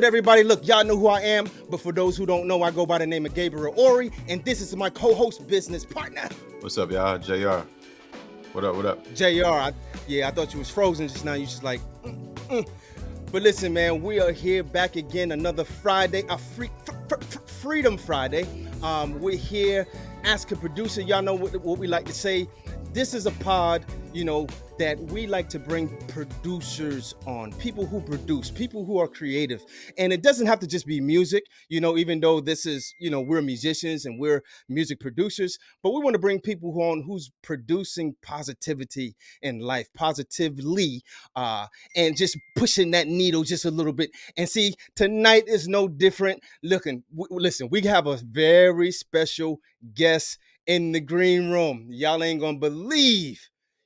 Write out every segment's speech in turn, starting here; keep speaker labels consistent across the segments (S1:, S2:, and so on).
S1: everybody? Look, y'all know who I am, but for those who don't know, I go by the name of Gabriel Ori, and this is my co-host business partner.
S2: What's up, y'all? JR. What up?
S1: JR, I thought you was frozen just now. You just like, But listen, man, we are here back again, another Friday, a Freedom Friday. We're here, Ask a Producer. Y'all know what we like to say. This is a pod, that we like to bring producers on, people who produce, people who are creative. And it doesn't have to just be music, even though this is, we're musicians and we're music producers, but we want to bring people on who's producing positivity in life, positively, and just pushing that needle just a little bit. And see, tonight is no different. Listen, we have a very special guest in the green room. Y'all ain't gonna believe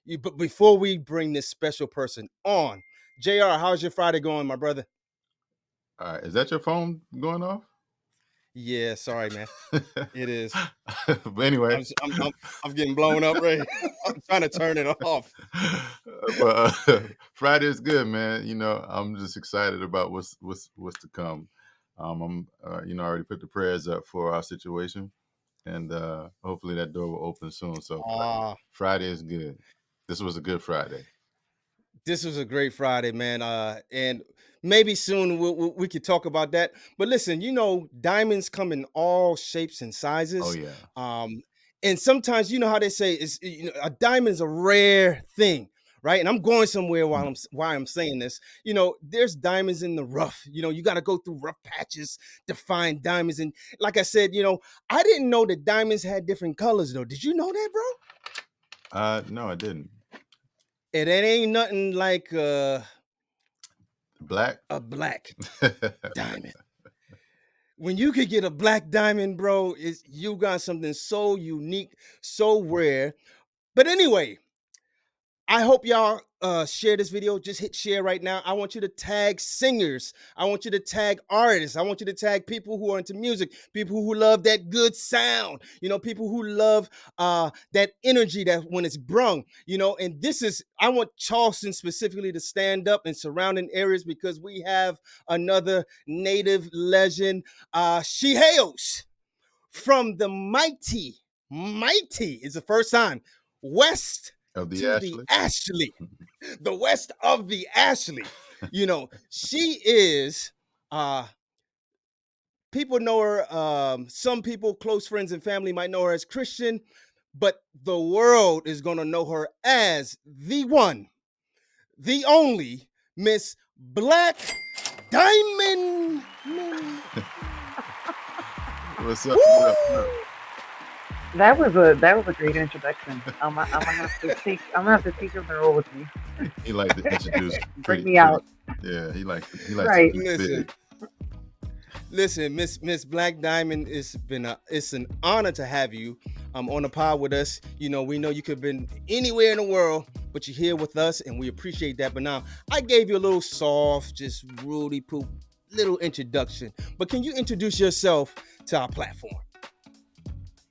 S1: you. But before we bring this special person on, JR, how's your Friday going, my brother?
S2: All right, is that your phone going off?
S1: Yeah, sorry, man. It is.
S2: But anyway,
S1: I'm getting blown up, right? I'm trying to turn it off.
S2: But Friday is good, man. I'm just excited about what's to come. I'm I already put the prayers up for our situation, and hopefully that door will open soon. So Friday is good. This was a good Friday.
S1: This was a great Friday, man. And maybe soon we could talk about that. But listen, diamonds come in all shapes and sizes.
S2: Oh yeah.
S1: And sometimes how they say is a diamond's a rare thing, right? And I'm going somewhere while I'm saying this. There's diamonds in the rough. You got to go through rough patches to find diamonds. And like I said, I didn't know that diamonds had different colors though. Did you know that, bro?
S2: No, I didn't.
S1: It ain't nothing like
S2: black
S1: diamond. When you could get a black diamond, bro, you got something so unique, so rare. But anyway, I hope y'all share this video. Just hit share right now. I want you to tag singers. I want you to tag artists. I want you to tag people who are into music, people who love that good sound, people who love that energy that when it's brung, and I want Charleston specifically to stand up in surrounding areas because we have another native legend. She hails from the mighty is the first time, west
S2: of the
S1: Ashley, the west of the Ashley. She is, people know her, some people, close friends and family might know her as Christian, but the world is going to know her as the one, the only Miss Black Diamond.
S2: What's up? What up?
S3: That was a great introduction. I'm gonna have to take him the role with me.
S2: He liked to introduce.
S3: Bring me out.
S2: Yeah, he likes
S3: right.
S1: Listen, Miss Black Diamond, it's an honor to have you on the pod with us. We know you could have been anywhere in the world, but you're here with us, and we appreciate that. But now I gave you a little soft, just Rudy poop little introduction. But can you introduce yourself to our platform?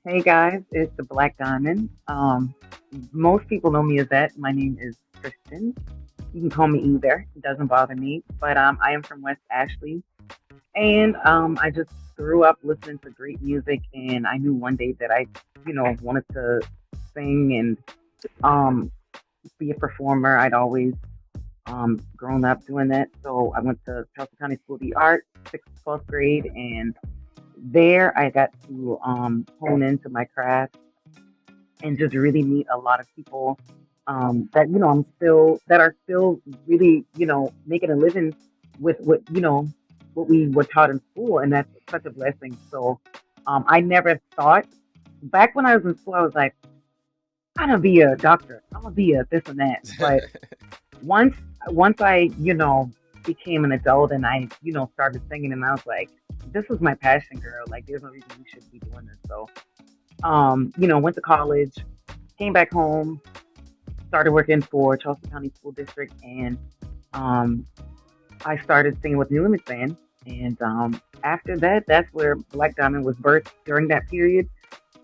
S3: Hey guys, it's the Black Diamond. Most people know me as that. My name is Kristen. You can call me either. It doesn't bother me. But I am from West Ashley. And I just grew up listening to great music, and I knew one day that I, wanted to sing and be a performer. I'd always grown up doing that. So I went to Charleston County School of the Arts, 6th to 12th grade, and there I got to hone into my craft and just really meet a lot of people that are still really, making a living with what we were taught in school, and that's such a blessing. So I never thought, back when I was in school, I was like, I'm gonna be a doctor, I'm gonna be a this and that. But once I became an adult and I started singing, and I was like, this is my passion, girl. Like, there's no reason we should be doing this. So went to college, came back home, started working for Charleston County School District, and I started singing with New Image Band. And after that, that's where Black Diamond was birthed during that period.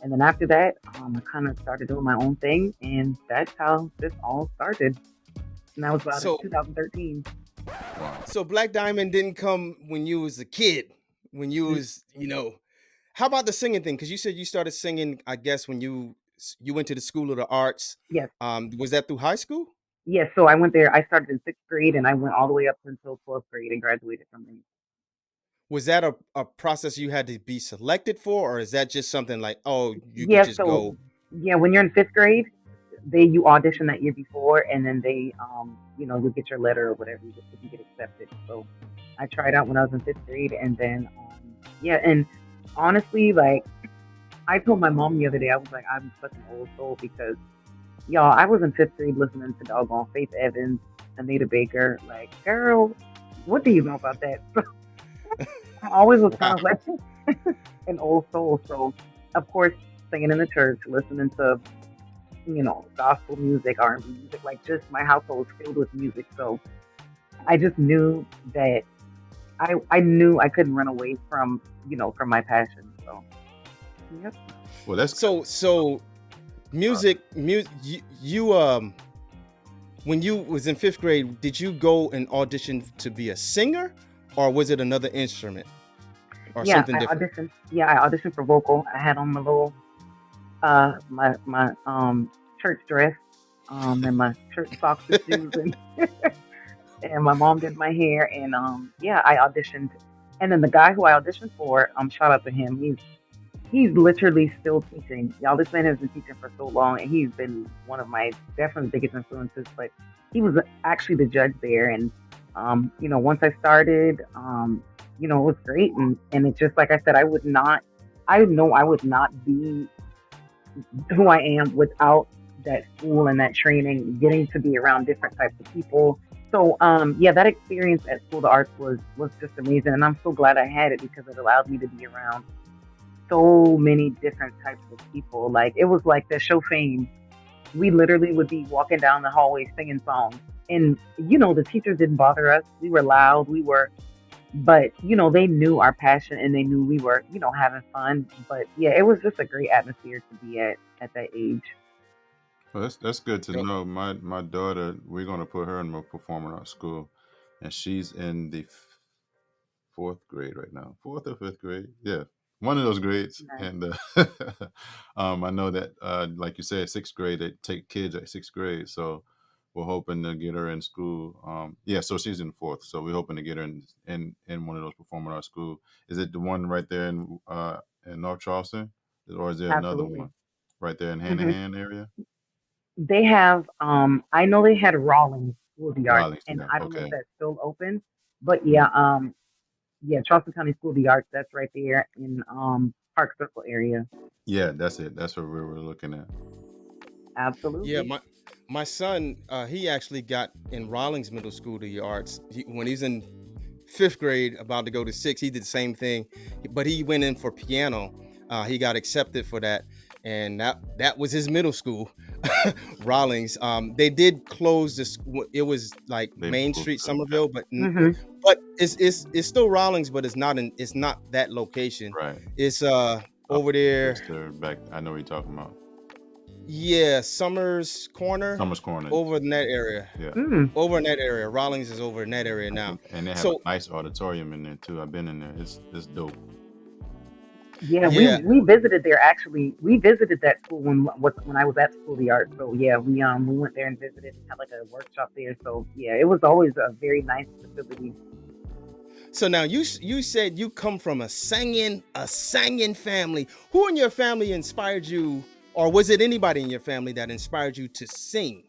S3: And then after that, I kind of started doing my own thing, and that's how this all started. And that was about 2013.
S2: Wow.
S1: So Black Diamond didn't come when you was a kid, when you was, how about the singing thing? Because you said you started singing, I guess, when you went to the School of the Arts.
S3: Yes.
S1: Was that through high school?
S3: Yes. So I went there. I started in sixth grade and I went all the way up until 12th grade and graduated from there.
S1: Was that a process you had to be selected for, or is that just something like, oh, you could
S3: Yeah.
S1: just
S3: So,
S1: go?
S3: yeah, when you're in fifth grade, you audition that year before and then you get your letter or whatever if you get accepted. So I tried out when I was in fifth grade and then, yeah. And honestly, like, I told my mom the other day, I was like, I'm such an old soul because y'all, I was in fifth grade listening to doggone Faith Evans, Anita Baker. Like, girl, what do you know about that? I always was kind
S1: Wow.
S3: of like an old soul. So, of course, singing in the church, listening to, gospel music, R&B music, like just my household was filled with music. So I just knew that I knew I couldn't run away from my passion. So, yep.
S2: Well, that's
S1: So music, you when you was in fifth grade, did you go and audition to be a singer, or was it another instrument or
S3: Yeah,
S1: something
S3: I
S1: different?
S3: auditioned. Yeah, I auditioned for vocal. I had on my little my church dress, and my church socks and shoes, and my mom did my hair, and yeah, I auditioned. And then the guy who I auditioned for, shout out to him. He's literally still teaching. Y'all, this man has been teaching for so long, and he's been one of my definitely biggest influences. But he was actually the judge there, and once I started, it was great, and it's just like I said, I know I would not be who I am without that school and that training, getting to be around different types of people. So yeah, that experience at School of the Arts was just amazing, and I'm so glad I had it because it allowed me to be around so many different types of people. Like it was like the show Fame. We literally would be walking down the hallway singing songs, and the teachers didn't bother us. We were loud. But they knew our passion and they knew we were having fun. But yeah, it was just a great atmosphere to be at that age.
S2: well, that's good to
S1: Yep.
S2: know. My daughter, we're gonna put her in a performing arts school, and she's in the fourth grade right now, fourth or fifth grade. Yeah, one of those grades.
S3: Nice.
S2: And I know that, like you said, sixth grade they take kids at sixth grade, so we're hoping to get her in school. Yeah, so she's in fourth, so we're hoping to get her in one of those performing arts school. Is it the one right there in North Charleston, or is there another
S3: Absolutely.
S2: one right there in
S3: hmm
S2: Hanahan area?
S3: They have, I know they had Rawlings School of the Arts,
S2: Raleigh,
S3: and
S2: yeah,
S3: I don't know if
S2: okay,
S3: that's still open, but yeah, yeah, Charleston County School of the Arts, that's right there in Park Circle area.
S2: yeah, that's it. That's what we were looking at.
S1: Yeah,
S3: Absolutely.
S1: my son, he actually got in Rawlings Middle School of the Arts. When he's in fifth grade, about to go to sixth, he did the same thing, but he went in for piano. He got accepted for that, and that was his middle school, Rawlings. They did close this. It was like
S2: They
S1: Main
S2: moved
S1: Street,
S2: to, yeah,
S1: Somerville,
S3: hmm
S1: but it's still Rawlings, but it's not that location.
S2: right.
S1: It's
S2: Up
S1: over there.
S2: Chester, back. I know what you're talking about.
S1: Yeah, Summers Corner,
S2: Summers Corner.
S1: over in that area.
S2: Yeah,
S3: Mm.
S1: Over in that area. Rawlings is over in that area now.
S2: and they have a
S1: So
S2: nice auditorium in there too. I've been in there. It's dope.
S3: Yeah, we
S1: yeah,
S3: we visited there actually. We visited that school when I was at School of the Arts. So yeah, we went there and visited and had like a workshop there. So yeah, it was always a very nice facility.
S1: so now you said you come from a singing family. Who in your family inspired you, or was it anybody in your family that inspired you to sing?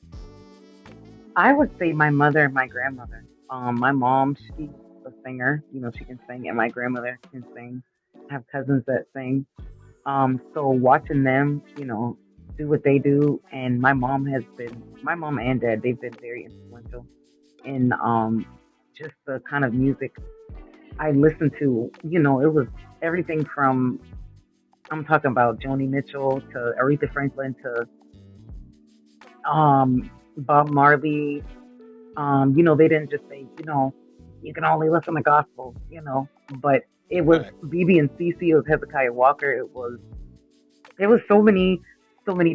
S3: I would say my mother and my grandmother. My mom, she's a singer. She can sing, and my grandmother can sing. I have cousins that sing. So watching them, do what they do, and my mom and dad, they've been very influential in just the kind of music I listened to. It was everything from, I'm talking about Joni Mitchell to Aretha Franklin to Bob Marley. They didn't just say, you can only listen to gospel, but it was
S1: Right.
S3: BB and CC, it was Hezekiah Walker, it was so many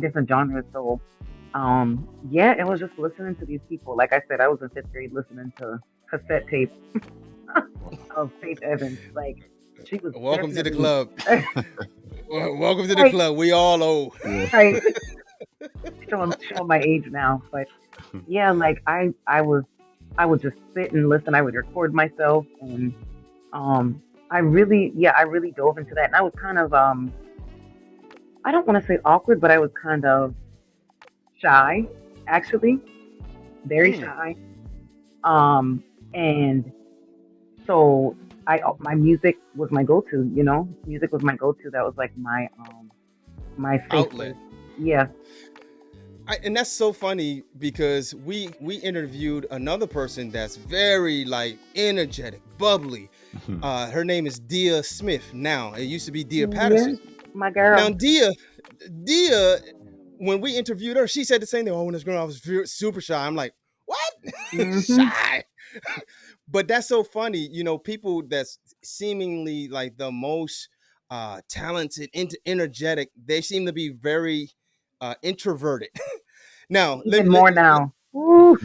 S3: different genres. So yeah, it was just listening to these people. Like I said, I was in fifth grade listening to cassette tape of Faith Evans. Like she was
S1: Welcome to the
S3: definitely
S1: club. Welcome to the
S3: right,
S1: club. We all owe.
S2: Yeah.
S3: right. Showing my age now, but yeah, like I would just sit and listen. I would record myself, and I really dove into that. And I was kind of I don't want to say awkward, but I was kind of shy, actually, very
S1: Mm.
S3: shy. Um, and so my music was my go-to. Music was my go-to. That was like my safe
S1: Outlet.
S3: place. Yeah.
S1: And that's so funny because we interviewed another person that's very like energetic, bubbly. Her name is Dia Smith. Now it used to be Dia
S3: Yeah,
S1: Patterson.
S3: my
S1: Now
S3: girl.
S1: Dia, when we interviewed her, she said the same thing. Oh, when I was growing up, I was super shy. I'm like, what?
S3: Hmm.
S1: Shy? But that's so funny. People that's seemingly like the most talented, energetic, they seem to be very introverted. Now,
S3: Even more now. Ooh.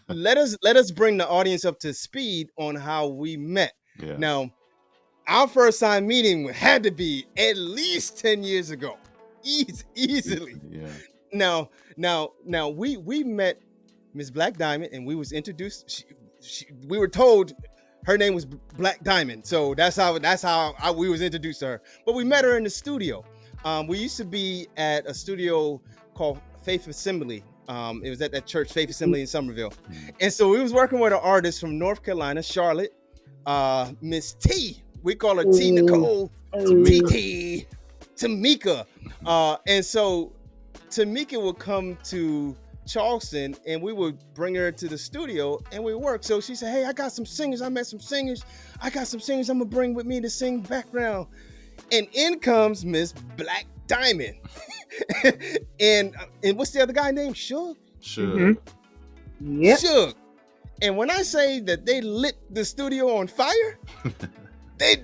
S1: let us bring the audience up to speed on how we met.
S2: Yeah.
S1: Now, our first time meeting had to be at least 10 years ago. Easily.
S2: Yeah.
S1: Now we met Miss Black Diamond, and we was introduced. We were told her name was Black Diamond, so that's how we was introduced to her. But we met her in the studio. We used to be at a studio called Faith Assembly. It was at that church, Faith Assembly in Somerville. And so we was working with an artist from North Carolina, Charlotte, Miss T. We call her T Nicole, TT, Tamika. And so Tamika would come to Charleston, and we would bring her to the studio and we work. So she said, hey, I got some singers. I met some singers. I got some singers I'm gonna bring with me to sing background. And in comes Miss Black Diamond. and what's the other guy named? Suge?
S2: Sure.
S3: Yep.
S1: Suge. And when I say that they lit the studio on fire, they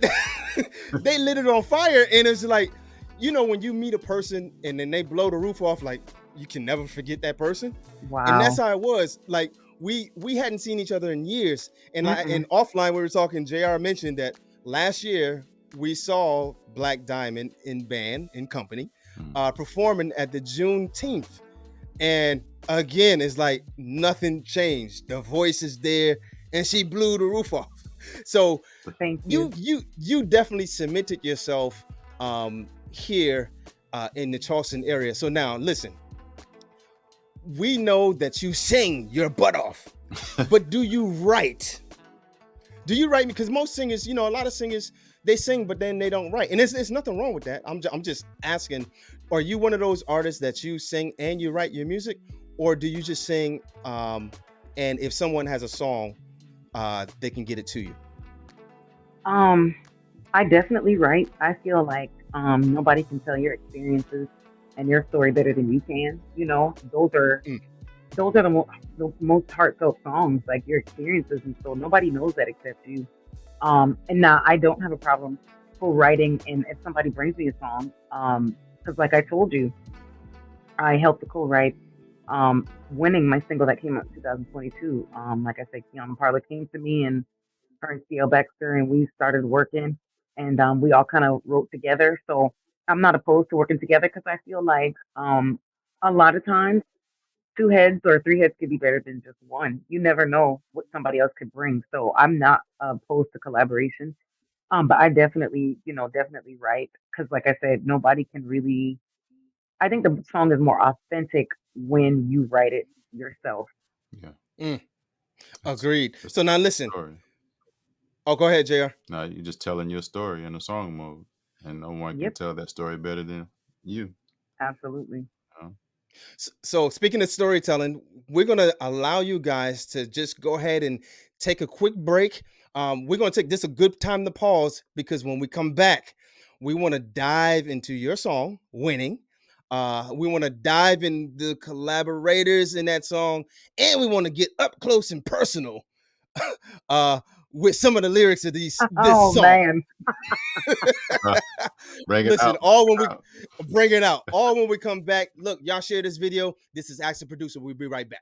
S1: they lit it on fire. And it's like, when you meet a person and then they blow the roof off, like you can never forget that person.
S3: Wow.
S1: And that's how it was. Like we hadn't seen each other in years. And and offline we were talking, JR mentioned that last year we saw Black Diamond in band, in company, performing at the Juneteenth. And again, it's like nothing changed. The voice is there, and she blew the roof off. So
S3: thank you.
S1: You definitely cemented yourself here in the Charleston area. So now listen, we know that you sing your butt off, but do you write? Do you write? Because most singers, a lot of singers, they sing, but then they don't write. And there's nothing wrong with that. I'm just asking, are you one of those artists that you sing and you write your music? Or do you just sing and if someone has a song, they can get it to you?
S3: I definitely write. I feel like nobody can tell your experiences and your story better than you can. Those are the most heartfelt songs, like your experiences, and so nobody knows that except you. And now I don't have a problem co-writing, and if somebody brings me a song, because like I told you, I helped to co-write winning my single that came out in 2022. Like I said, Kiana Parla came to me, and her and CL Baxter, and we started working, and we all kind of wrote together. So I'm not opposed to working together because I feel like a lot of times 2 heads or 3 heads could be better than just one. You never know what somebody else could bring. So I'm not opposed to collaboration. But I definitely, definitely write because, like I said, nobody can really. I think the song is more authentic when you write it yourself.
S2: Yeah.
S1: Agreed. So now listen.
S2: Story.
S1: Oh, go ahead, JR.
S2: Now you're just telling your story in a song mode, and no one can tell that story better than you.
S3: Absolutely.
S1: So speaking of storytelling, we're going to allow you guys to just go ahead and take a quick break. We're going to take this a good time to pause because when we come back, we want to dive into your song, Winning. We want to dive in the collaborators in that song, and we want to get up close and personal with some of the lyrics of this song.
S3: Man.
S2: Bring it
S1: Listen,
S2: out.
S1: all when we bring it out. All when we come back. Look, y'all share this video. This is Ask the Producer. We'll be right back.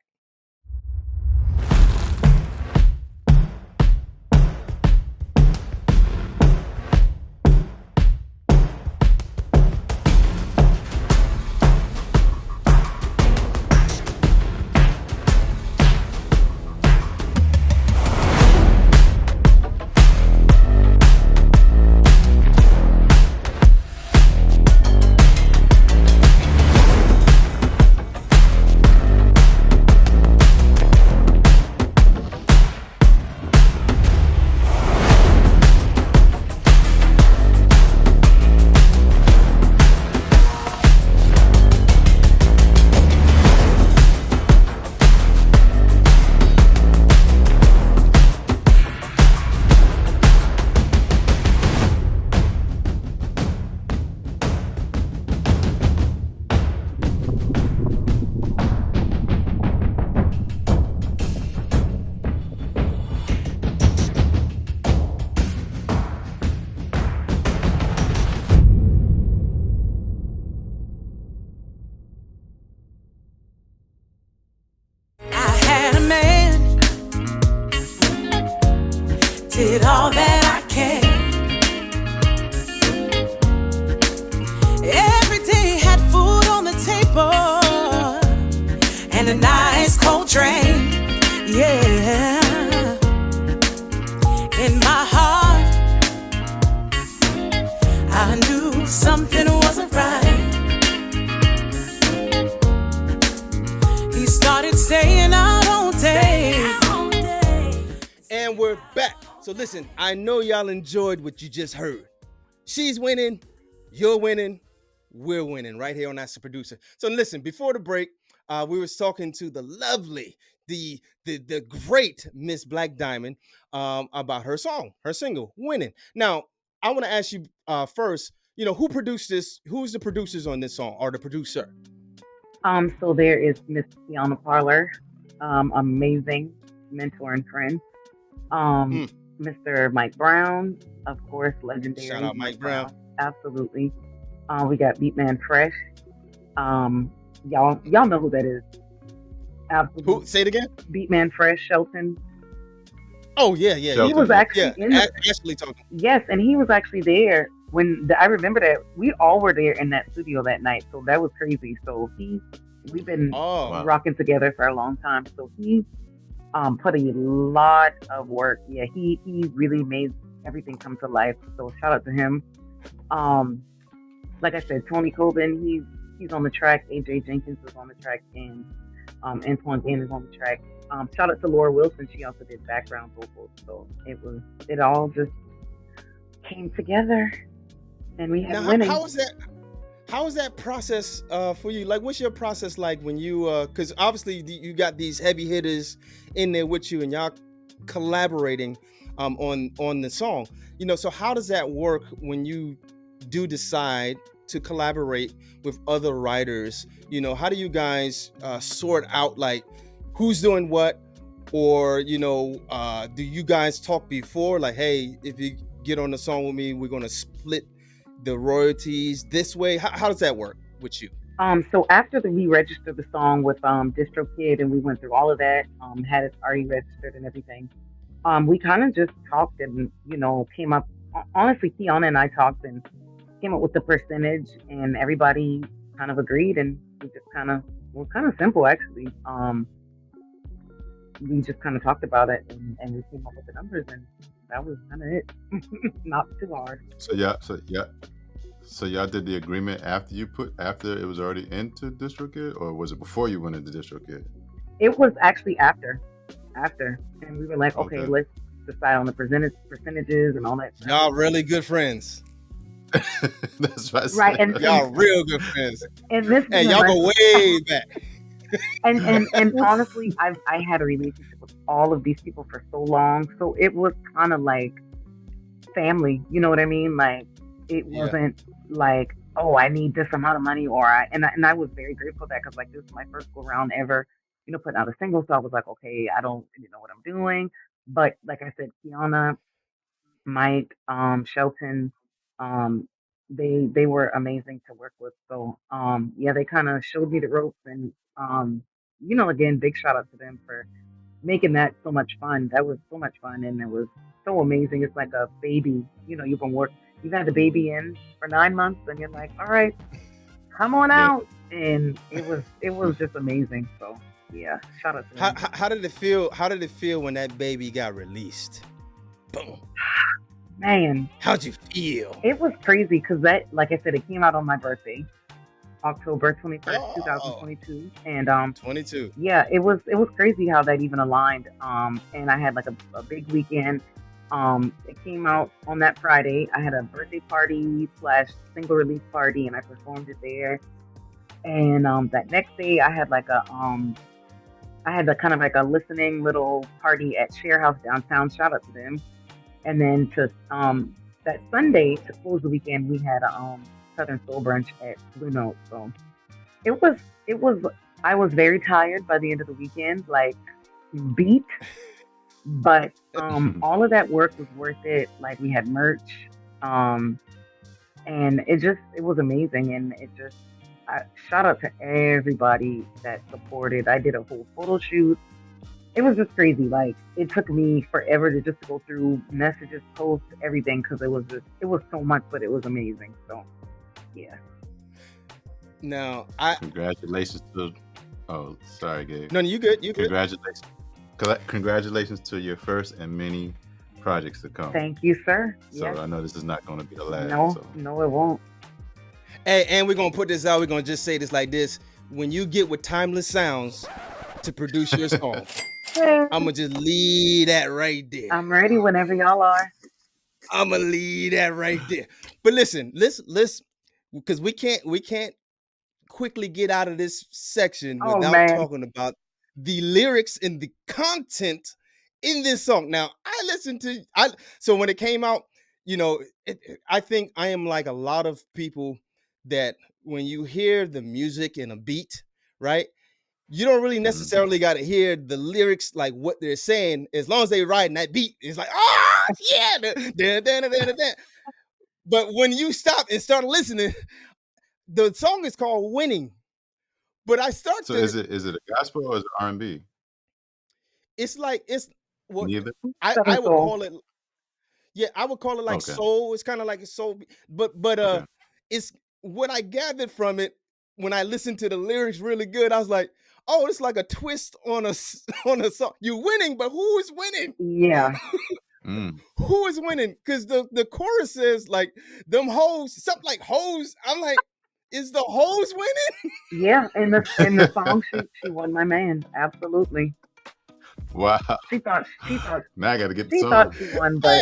S4: all that I can. Every day had food on the table and a nice cold drink. Yeah. In my heart, I knew something wasn't right. He started staying out all day.
S1: And we're back. So listen, I know y'all enjoyed what you just heard. She's winning, you're winning, we're winning right here on That's the Producer. So listen, before the break, we was talking to the lovely, the great Miss Black Diamond about her song, her single, Winning. Now, I want to ask you first, who produced this? Who's the producers on this song, or the producer?
S3: So there is Miss Tiana Parler, amazing mentor and friend. Mr. Mike Brown, of course, legendary.
S1: Shout out Mike Brown.
S3: Absolutely. We got Beatman Fresh. Y'all know who that is. Absolutely.
S1: Who? Say it again.
S3: Beatman Fresh, Shelton.
S1: Oh yeah.
S3: He was actually in
S1: actually talking.
S3: Yes, and he was actually there when I remember that we all were there in that studio that night. So that was crazy. So we've been rocking together for a long time. So he put a lot of work. Yeah, he really made everything come to life. So shout out to him. Like I said, Tony Colvin, he's on the track. AJ Jenkins is on the track, and Antoine Gann is on the track. Shout out to Laura Wilson. She also did background vocals. So it all just came together, and we had winning.
S1: How is that process for you? Like, what's your process like when you? Because obviously you got these heavy hitters in there with you, and y'all collaborating on the song. So how does that work when you do decide to collaborate with other writers? How do you guys sort out like who's doing what, or do you guys talk before, like, hey, if you get on the song with me, we're gonna split the royalties this way? How does that work with you?
S3: So after we registered the song with DistroKid, and we went through all of that, had it already registered and everything, we kind of just talked and came up. Honestly, Tiana and I talked and came up with the percentage, and everybody kind of agreed, and we just kind of simple actually. We just kind of talked about it, and we came up with the numbers, and that was kind of it. Not too hard.
S2: So y'all did the agreement after it was already into DistroKid, or was it before you went into DistroKid?
S3: It was actually after, and we were like, okay. Let's decide on the percentages and all that.
S1: Y'all really good friends.
S2: That's what I said.
S3: Right, and
S1: y'all real good friends.
S3: And y'all
S1: go way back.
S3: and honestly, I had a relationship with all of these people for so long, so it was kind of like family. You know what I mean? Like, it wasn't like, oh, I need this amount of money, and I was very grateful for that, because like this is my first go round ever, putting out a single. So I was like, okay, I don't really know what I'm doing, but like I said, Tiana, Mike, Shelton, they were amazing to work with. So they kind of showed me the ropes, and again, big shout out to them for making that so much fun. That was so much fun, and it was so amazing. It's like a baby. You've had the baby in for 9 months, and you're like, all right, come on out. And it was just amazing. So yeah, shout out to them.
S1: How did it feel? How did it feel when that baby got released? Boom.
S3: Man,
S1: how'd you feel?
S3: It was crazy, because that, like I said, it came out on my birthday, October 21st, 2022, and
S1: 22.
S3: Yeah, it was crazy how that even aligned. And I had like a big weekend. It came out on that Friday. I had a birthday party / single release party, and I performed it there. And that next day, I had like a kind of like a listening little party at Share House downtown. Shout out to them. And then to that Sunday, to close the weekend, we had a Southern Soul brunch at Blue Note. So it was. I was very tired by the end of the weekend, like beat. But all of that work was worth it. Like, we had merch, and it was amazing. And shout out to everybody that supported. I did a whole photo shoot, it was just crazy. Like it took me forever to just go through messages, posts, everything because it was so much, but it was amazing. So yeah.
S1: Now,
S2: Congratulations to. Oh, sorry, Gabe.
S1: no, you good. You good.
S2: Congratulations. Congratulations to your first and many projects to come.
S3: Thank you, sir.
S2: So
S3: Yes.
S2: I know this is not going to be the last.
S3: No,
S2: So.
S3: no, it won't.
S1: Hey, and we're gonna put this out. We're gonna just say this like this: when you get with Timeless Sounds to produce your song, I'm gonna just leave that right there.
S3: I'm ready whenever y'all are.
S1: I'm gonna leave that right there. But listen, let's because we can't quickly get out of this section
S3: Oh
S1: without
S3: man.
S1: talking about the lyrics and the content in this song. Now, so when it came out, I think I am like a lot of people that when you hear the music and a beat, right? You don't really necessarily got to hear the lyrics like what they're saying, as long as they riding that beat. It's like, yeah. But when you stop and start listening, the song is called Winning. But I start
S2: So
S1: to.
S2: is it a gospel or is it R&B?
S1: It's like what
S2: Neither.
S1: I would
S3: Soul.
S1: call it. Yeah, I would call it like
S2: Okay.
S1: soul. It's kind of like a soul, but
S2: Okay.
S1: it's what I gathered from it when I listened to the lyrics really good. I was like, oh, it's like a twist on a song. You're winning, but who is winning?
S3: Yeah.
S1: Who is winning? Because the chorus says like them hoes, something like hoes. I'm like, is the hoes winning?
S3: Yeah. In the song, she won my man. Absolutely.
S2: Wow.
S3: She thought
S2: Now I got to get the
S3: she
S2: song.
S3: thought she won, but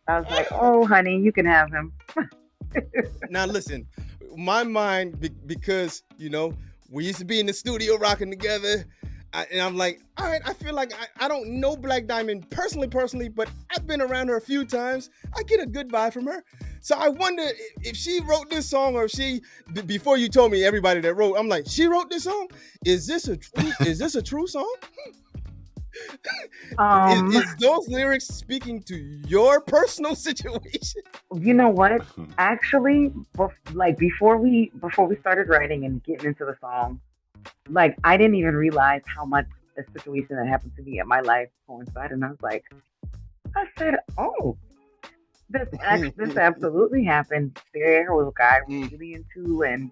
S3: I was like, oh honey, you can have him.
S1: Now listen, my mind because we used to be in the studio rocking together. And I'm like, all right, I feel like I don't know Black Diamond personally, but I've been around her a few times. I get a good vibe from her. So I wonder if she wrote this song or if before you told me everybody that wrote, I'm like, she wrote this song? Is this a true song? Is those lyrics speaking to your personal situation?
S3: You know what? Actually, before we started writing and getting into the song, like I didn't even realize how much the situation that happened to me in my life coincided. And I said, oh, this absolutely happened. There was a guy I was really into, and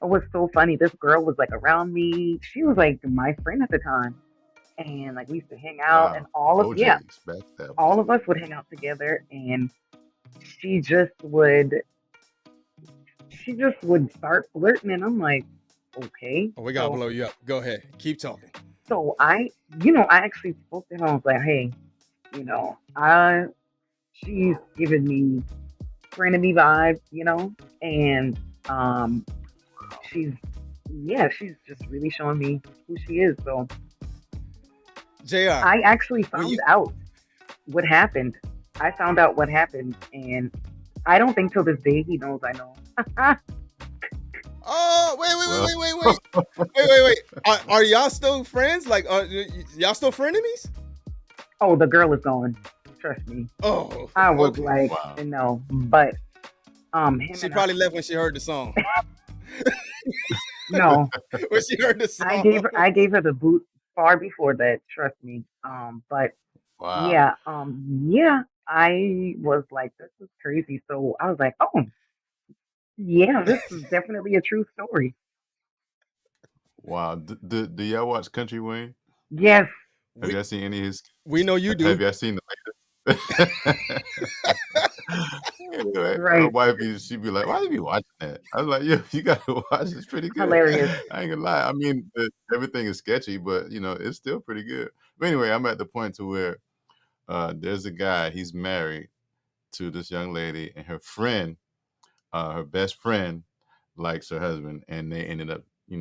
S3: it was so funny. This girl was like around me. She was like my friend at the time, and like we used to hang out, and all of us would hang out together, and she just would start flirting, and I'm like, okay.
S1: Oh, we gotta blow you up. Go ahead, keep talking.
S3: So I actually spoke to her. I was like, hey, she's giving me frenemy vibes, and she's just really showing me who she is. So
S1: JR,
S3: I actually found out what happened. I found out what happened, and I don't think till this day he knows I know.
S1: Oh, wait. Are y'all still friends? Like, are y'all still frenemies?
S3: Oh, the girl is gone. Trust me.
S1: Oh,
S3: I was like, no, but
S1: she probably left when she heard the song.
S3: No,
S1: when she heard the song,
S3: I gave her the boot far before that. Trust me. But yeah, I was like, this is crazy. So I was like, oh, yeah, this is definitely a true story.
S2: Wow. Do y'all watch Country Wayne?
S3: Yes.
S2: Have y'all seen any of his?
S1: We know you do.
S2: Have y'all seen the latest? Anyway,
S3: Right.
S2: my wife, she'd be like, why are you watching that? I was like, yeah, you got to watch it. It's pretty good.
S3: Hilarious.
S2: I ain't gonna lie. I mean, everything is sketchy, but it's still pretty good. But anyway, I'm at the point to where there's a guy, he's married to this young lady, and her friend, her best friend, likes her husband, and they ended up, he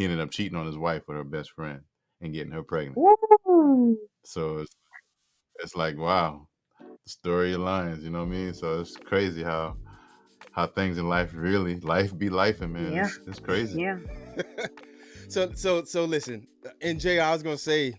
S2: ended up cheating on his wife with her best friend and getting her pregnant.
S3: Woo.
S2: So it's like, wow, the story aligns, you know what I mean? So it's crazy how things in life be lifing, man.
S3: Yeah.
S2: It's crazy.
S3: Yeah.
S1: So listen, and Jay, I was gonna say,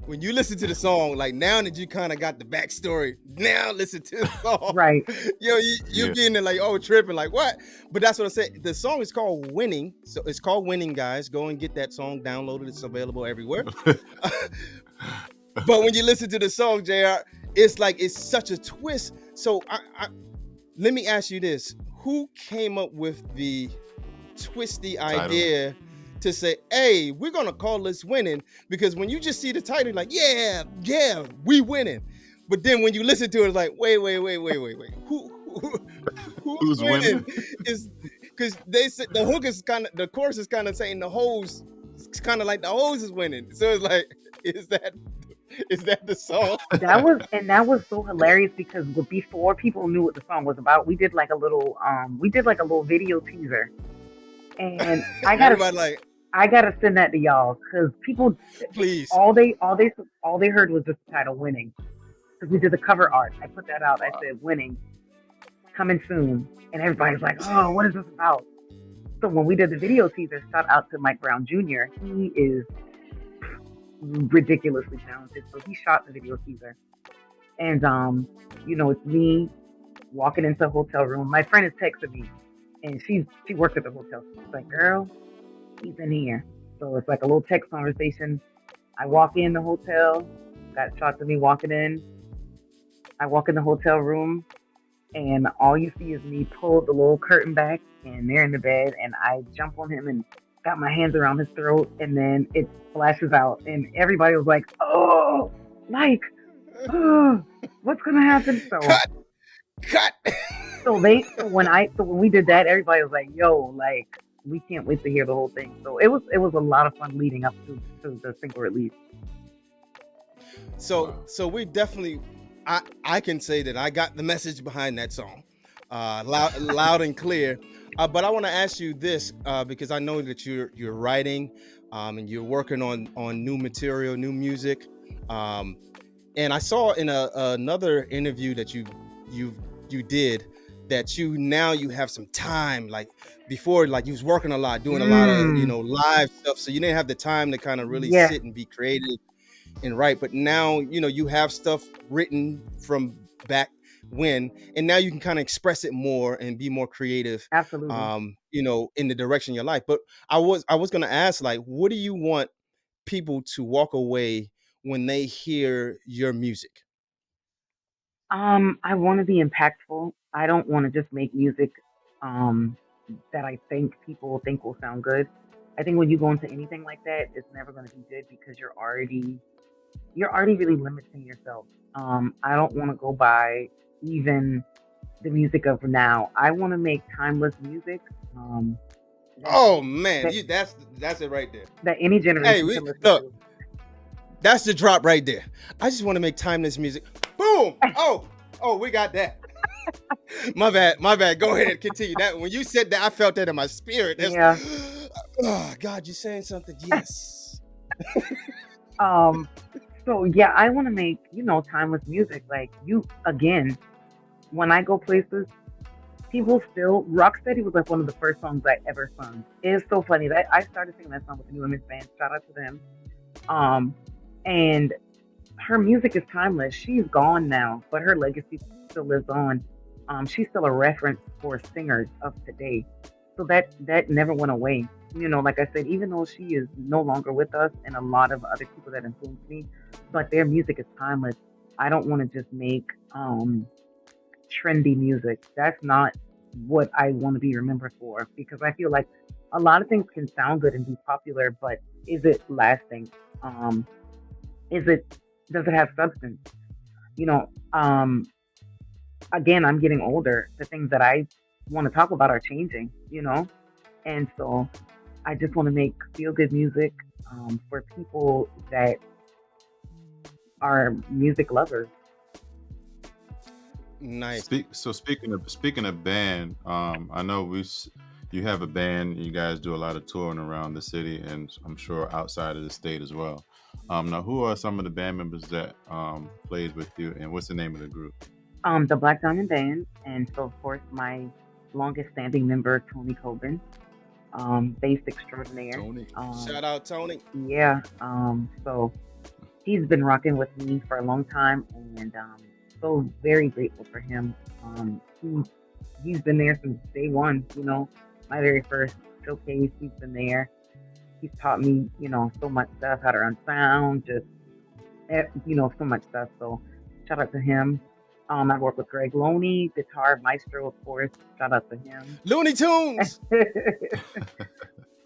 S1: when you listen to the song, like now that you kind of got the backstory, now listen to the song.
S3: Right.
S1: Yo, you
S2: Yeah.
S1: be in there like, oh, tripping, like what? But that's what I said. The song is called Winning. So it's called Winning, guys. Go and get that song downloaded. It's available everywhere. But when you listen to the song, JR, it's like it's such a twist. So let me ask you this. Who came up with the twisty idea to say, hey, we're gonna call this Winning? Because when you just see the title, you're like, yeah, we winning. But then when you listen to it, it's like, wait. Who's winning? Is because they said the hook is kind of, the chorus is kind of saying the hose, it's kind of like the hose is winning. So it's like, is that the song?
S3: That was so hilarious because before people knew what the song was about, we did like a little video teaser, and I gotta send that to y'all because people,
S1: please,
S3: all they heard was just the title Winning, because we did the cover art. I put that out. I said Winning, coming soon, and everybody's like, oh, what is this about? So when we did the video teaser, shout out to Mike Brown Jr. He is ridiculously talented. So he shot the video teaser, and it's me walking into a hotel room. My friend is texting me, and she works at the hotel. She's like, girl, he's in here. So it's like a little text conversation. I walk in the hotel, got shots of me walking in. I walk in the hotel room, and all you see is me pull the little curtain back, and they're in the bed, and I jump on him and got my hands around his throat, and then it flashes out, and everybody was like, oh, Mike, oh, what's gonna happen? So
S1: cut.
S3: So when we did that, everybody was like, yo, like, we can't wait to hear the whole thing. So it was a lot of fun leading up to the single release.
S1: So we definitely, I can say that I got the message behind that song, loud and clear. But I want to ask you this, because I know that you're writing, and you're working on new material, new music, and I saw in another interview that you did that you have some time. Like before, like you was working a lot, doing a lot of live stuff, so you didn't have the time to kind of really sit and be creative and write. But now you have stuff written from back when, and now you can kind of express it more and be more creative.
S3: Absolutely.
S1: In the direction of your life. But I was going to ask, like, what do you want people to walk away when they hear your music?
S3: I want to be impactful. I don't want to just make music that I think people think will sound good. I think when you go into anything like that, it's never going to be good because you're already really limiting yourself. I don't want to go by even the music of now. I want to make timeless music.
S1: Oh man, that's it right there.
S3: That any generation can listen to.
S1: That's the drop right there. I just want to make timeless music. Boom! Oh, we got that. My bad. Go ahead, continue. That when you said that, I felt that in my spirit.
S3: Yeah.
S1: Oh God, you're saying something. Yes.
S3: So yeah, I want to make timeless music. Like again, when I go places, people still. Rocksteady was like one of the first songs I ever sung. It's so funny that I started singing that song with the New Women's Band. Shout out to them. And her music is timeless. She's gone now, but her legacy still lives on. She's still a reference for singers of today. So that never went away. Like I said, even though she is no longer with us and a lot of other people that influenced me, but their music is timeless. I don't want to just make trendy music. That's not what I want to be remembered for, because I feel like a lot of things can sound good and be popular, but is it lasting? Does it have substance? Again, I'm getting older. The things that I want to talk about are changing, and so I just want to make feel good music for people that are music lovers.
S1: Nice.
S2: Speaking of band, I know you have a band. You guys do a lot of touring around the city, and I'm sure outside of the state as well. Now, who are some of the band members that played with you, and what's the name of the group?
S3: The Black Diamond Band, and so of course my longest standing member, Tony Coben, bass extraordinaire.
S1: Tony, shout out Tony.
S3: Yeah. So he's been rocking with me for a long time, and so very grateful for him. He's been there since day one. My very first showcase. He's been there. He's taught me, so much stuff, how to run sound, just so much stuff. So shout out to him. I work with Greg Loney, guitar maestro, of course. Shout out to him.
S1: Looney Tunes.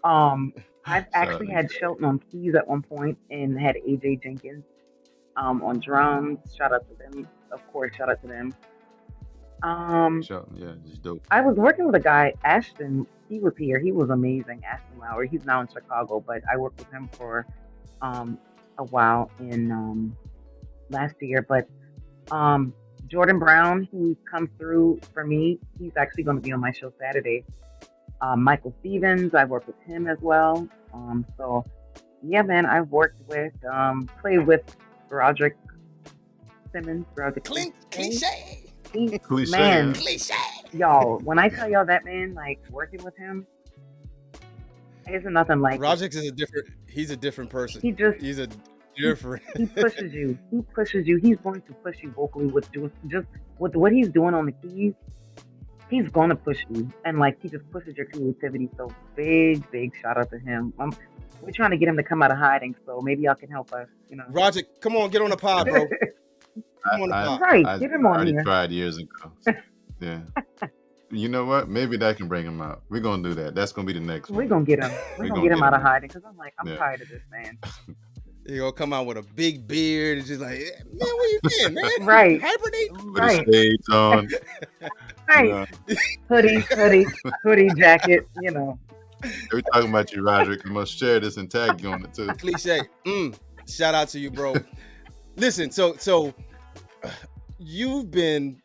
S3: I've actually had Shelton on keys at one point and had AJ Jenkins on drums. Shout out to them. Of course, shout out to them.
S2: Shelton, yeah, just dope.
S3: I was working with a guy, Ashton. He was here. He was amazing, Ashton Lowry. He's now in Chicago, but I worked with him for a while in last year. But Jordan Brown, he comes through for me. He's actually going to be on my show Saturday. Michael Stevens, I worked with him as well. So yeah, man, I've worked with, played with Roderick Simmons,
S1: Cliche.
S2: Cliche.
S3: Man,
S1: Cliche.
S3: y'all, when I tell y'all that man, like working with him, it's nothing like
S1: Roderick is he's a different person.
S3: He pushes you. He pushes you. He's going to push you vocally with what he's doing on the keys. He's going to push you, and like he just pushes your creativity. So big shout out to him. We're trying to get him to come out of hiding, so maybe y'all can help us.
S1: Roger, come on, get on the pod, bro. Come on the pod.
S3: Right, get him on
S2: already
S3: here.
S2: tried years ago. Yeah. You know what? Maybe that can bring him out. We're gonna do that. That's gonna be the next one.
S3: We're gonna get him. We're gonna get him out of hiding because I'm tired of this man.
S1: You're gonna come out with a big beard and just like, man, where you been, man?
S3: Right.
S1: Hibernate?
S2: Put his shades on.
S3: Right. Hoodie, jacket,
S2: We're talking about you, Roderick. You must share this and tag you on it too.
S1: Cliche. Shout out to you, bro. Listen, so you've been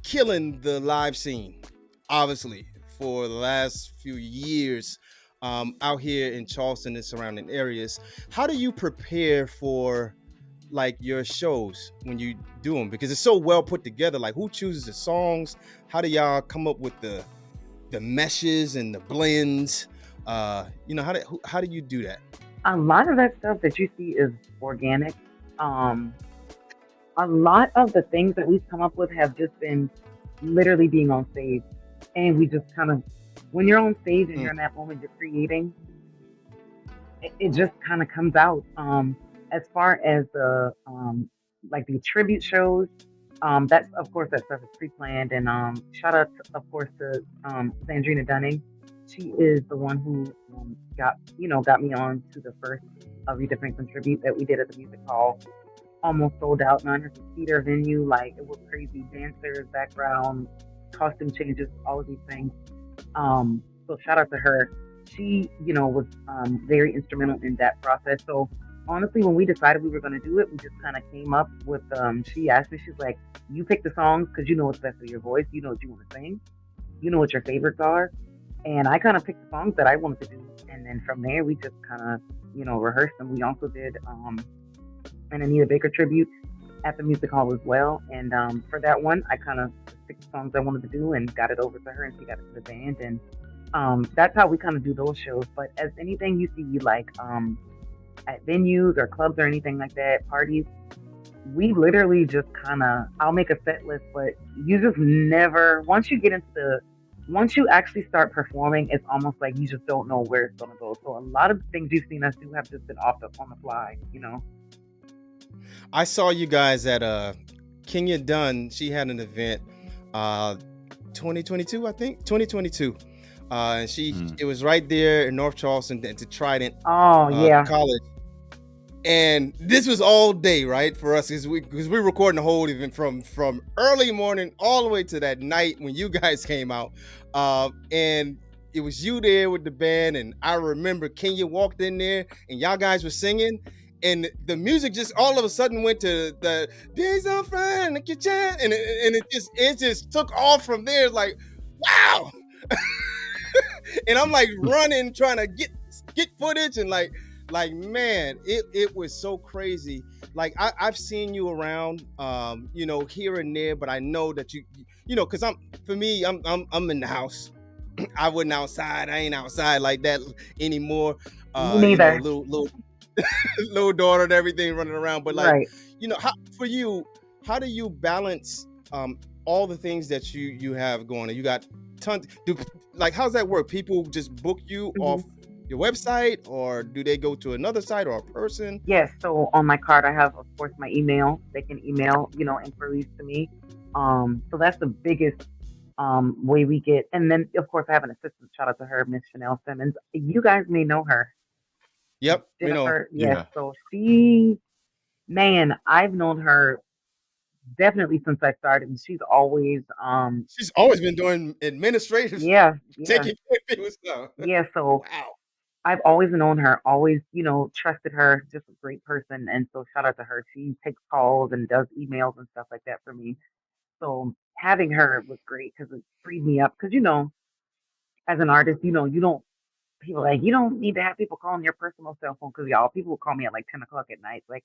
S1: killing the live scene, obviously, for the last few years out here in Charleston and surrounding areas. How do you prepare for like your shows when you do them? Because it's so well put together. Like, who chooses the songs? How do y'all come up with the meshes and the blends? How do you do that?
S3: A lot of that stuff that you see is organic. A lot of the things that we've come up with have just been literally being on stage. And we just kind of, when you're on stage and you're in that moment, you're creating, it just kind of comes out. As far as the tribute shows, that's of course that stuff is pre-planned. And shout out, of course, to Sandrina Dunning. She is the one who got me on to the first Aretha Franklin tribute that we did at the Music Hall. Almost sold out, 900-seater venue. Like, it was crazy. Dancers, background, costume changes, all of these things. So shout out to her. She, was very instrumental in that process. So honestly, when we decided we were going to do it, we just kind of came up with, she asked me, she's like, you pick the songs because you know what's best for your voice. You know what you want to sing. You know what your favorites are. And I kind of picked the songs that I wanted to do. And then from there, we just kind of, rehearsed them. We also did an Anita Baker tribute at the Music Hall as well. And for that one, I kind of picked the songs I wanted to do and got it over to her, and she got it to the band. And that's how we kind of do those shows. But as anything you see, like at venues or clubs or anything like that, parties, we literally just kind of, I'll make a set list, but you just never, once you actually start performing, it's almost like you just don't know where it's going to go. So a lot of the things you've seen us do have just been on the fly,
S1: I saw you guys at Kenya Dunn. She had an event 2022, I think 2022. And it was right there in North Charleston at the Trident College. And this was all day, right, for us, because we're recording the whole event from early morning all the way to that night when you guys came out. And it was you there with the band, and I remember Kenya walked in there, and y'all guys were singing, and the music just all of a sudden went to the "Days of Fun in the Kitchen," and it just took off from there. Like, wow! And I'm like running, trying to get footage, and like man, it was so crazy. Like I've seen you around, here and there, but I know that you because I'm in the house. I wasn't outside. I ain't outside like that anymore.
S3: Me neither.
S1: Little little daughter and everything running around. But like,
S3: Right.
S1: how for you, how do you balance all the things that you have going on? You got tons. Like, how's that work? People just book you
S3: Hmm.
S1: off your website, or do they go to another site or a person?
S3: Yes. So on my card, I have, of course, my email. They can email, inquiries to me. So that's the biggest way we get. And then, of course, I have an assistant. Shout out to her, Miss Chanel Simmons. You guys may know her,
S1: Yep, we know her.
S3: Jennifer. Yes.
S2: Yeah.
S3: So she, man, I've known her definitely since I started. And she's always,
S1: She's always been doing administrative,
S3: yeah, yeah,
S1: taking care of people's stuff.
S3: yeah. So
S1: Wow.
S3: I've always known her, always, trusted her, just a great person. And so shout out to her. She takes calls and does emails and stuff like that for me. So having her was great because it freed me up. Because, as an artist, you don't, people like, you don't need to have people calling your personal cell phone because y'all, people will call me at like 10 o'clock at night. Like,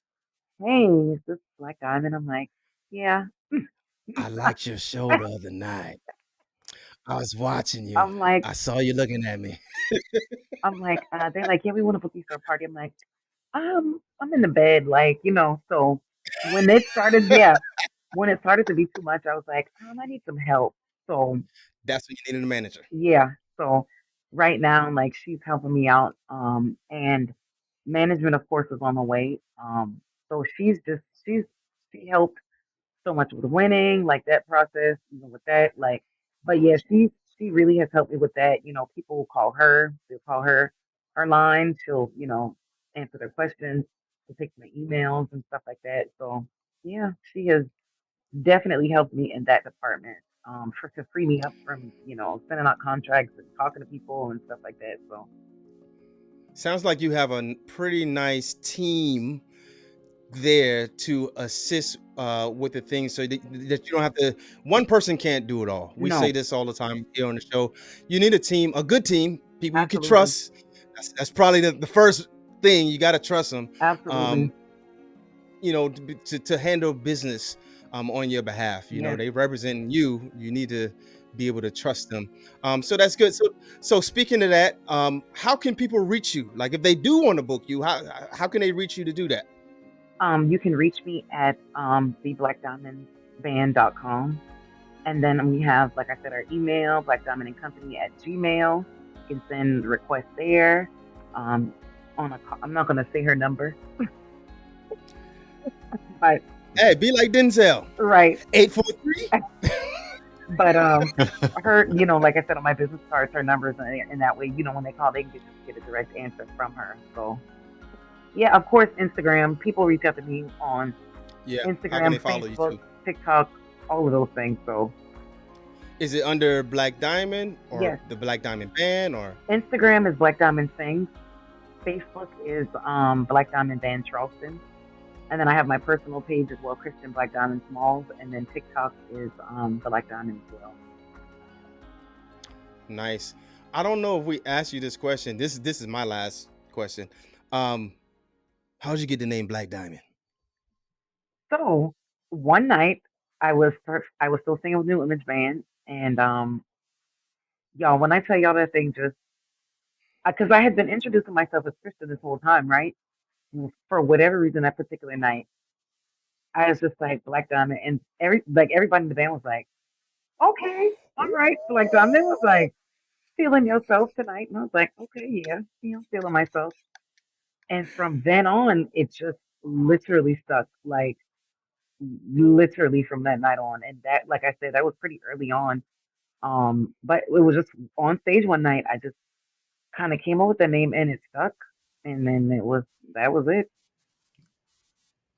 S3: hey, is this Black Diamond? I'm like, yeah.
S1: I liked your show the other night. I was watching you.
S3: I'm like,
S1: I saw you looking at me.
S3: they're like, yeah, we want to book you for a party. I'm like, I'm in the bed, like, so when it started, yeah, when it started to be too much, I was like, I need some help. So
S1: That's when you needed a manager.
S3: yeah, so right now, like she's helping me out. And management of course is on the way. So she helped so much with winning, like that process, with that, like, but yeah, she really has helped me with that. People will call her, they'll call her line, she'll, answer their questions, she'll take my emails and stuff like that. So yeah, she has definitely helped me in that department. For to free me up from, sending out contracts and talking to people and stuff like that. So
S1: Sounds like you have a pretty nice team there to assist with the things so that you don't have to, one person can't do it all. We say
S3: no,
S1: this all the time here on the show. You need a team, a good team, people you can
S3: absolutely,
S1: trust. That's probably the first thing. You got to trust them.
S3: absolutely,
S1: um, to handle business on your behalf.
S3: yes.
S1: They represent you. You need to be able to trust them. So that's good. So speaking of that, how can people reach you? Like, if they do want to book you, how can they reach you to do that?
S3: You can reach me at theblackdiamondband.com. And then we have, like I said, our email, blackdiamondandcompany@gmail. You can send requests there. Um, I'm not going to say her number, but
S1: Hey, be like Denzel.
S3: right.
S1: 843.
S3: But her, like I said on my business cards, her numbers, and that way, when they call, they can just get a direct answer from her. So yeah, of course, Instagram. People reach out to me on
S1: Yeah. How can
S3: Instagram,
S1: they follow you
S3: Facebook,
S1: too?
S3: TikTok, all of those things. So
S1: Is it under Black Diamond or
S3: yes,
S1: the Black Diamond Band or?
S3: Instagram is Black Diamond Sings. Facebook is Black Diamond Band Charleston. And then I have my personal page as well, Christian Black Diamond Smalls. And then TikTok is Black Diamond as well.
S1: Nice. I don't know if we asked you this question. This is my last question. Um, how did you get the name Black Diamond?
S3: So one night I was still singing with New Image Band, and y'all, when I tell y'all that thing just, because I had been introducing myself as Krista this whole time, right? For whatever reason, that particular night, I was just like Black Diamond, and everybody in the band was like, okay, all right, Black Diamond was like, feeling yourself tonight, and I was like, okay, yeah, feeling myself. And from then on, it just literally stuck, like literally from that night on. And that, like I said, that was pretty early on. But it was just on stage one night. I just kind of came up with the name, and it stuck. And then that was it.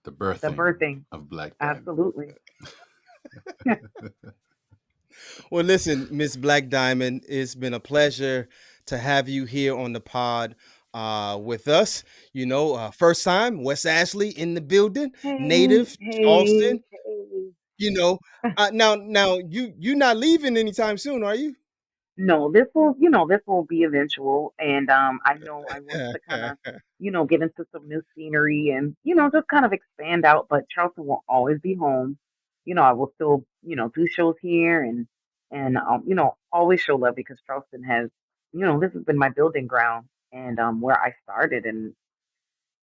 S2: The
S3: The
S2: birthing
S3: birthing,
S2: of Black Diamond.
S3: absolutely.
S1: Well, listen, Miss Black Diamond, it's been a pleasure to have you here on the pod with us. First time, West Ashley in the building,
S3: Hey,
S1: native
S3: hey,
S1: Charleston.
S3: hey.
S1: You know, now you not leaving anytime soon, are you?
S3: No, this will be eventual, and I know I want to kind of, get into some new scenery and just kind of expand out. But Charleston will always be home. I will still, do shows here and always show love because Charleston has, this has been my building ground and where I started, and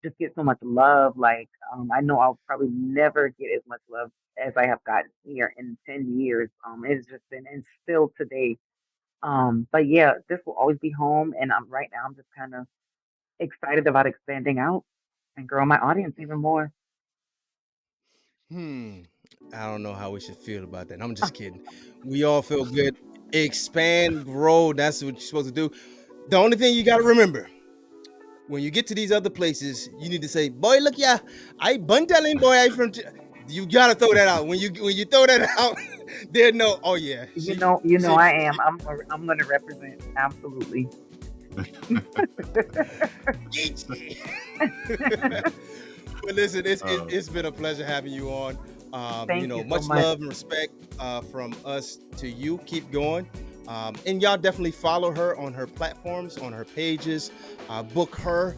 S3: just get so much love. Like, I know I'll probably never get as much love as I have gotten here in 10 years. It's just been, and still today. But yeah, this will always be home. And right now, I'm just kind of excited about expanding out and growing my audience even more.
S1: Hmm. I don't know how we should feel about that. I'm just kidding. We all feel good. Expand, grow. That's what you're supposed to do. The only thing you got to remember when you get to these other places, you need to say, "Boy, look, yeah, I buntaling boy, I from." You gotta throw that out. When you throw that out, they know. Oh yeah, she
S3: I am. I'm gonna represent absolutely.
S1: Geechee. But listen, it's been a pleasure having you on.
S3: Thank you so
S1: Much
S3: much.
S1: love and respect from us to you. Keep going. And y'all definitely follow her on her platforms, on her pages. Book her.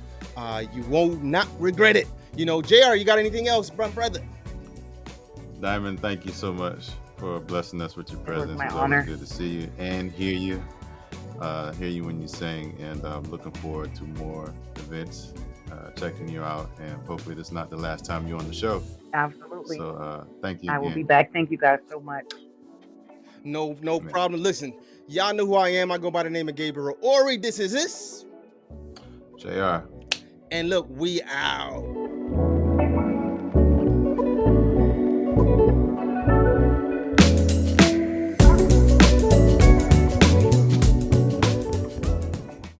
S1: You won't not regret it. JR, you got anything else, brother?
S2: Diamond, thank you so much for blessing us with your presence.
S3: my
S2: It's
S3: honor.
S2: always good to see you and hear you. Hear you when you sing, and I'm looking forward to more events, checking you out, and hopefully this is not the last time you're on the show.
S3: Absolutely.
S2: So thank you
S3: I will be
S2: again.
S3: back. Thank you guys so much.
S1: No
S2: Man.
S1: problem. Listen, y'all know who I am. I go by the name of Gabriel Ori. This is this.
S2: JR.
S1: And look, we out.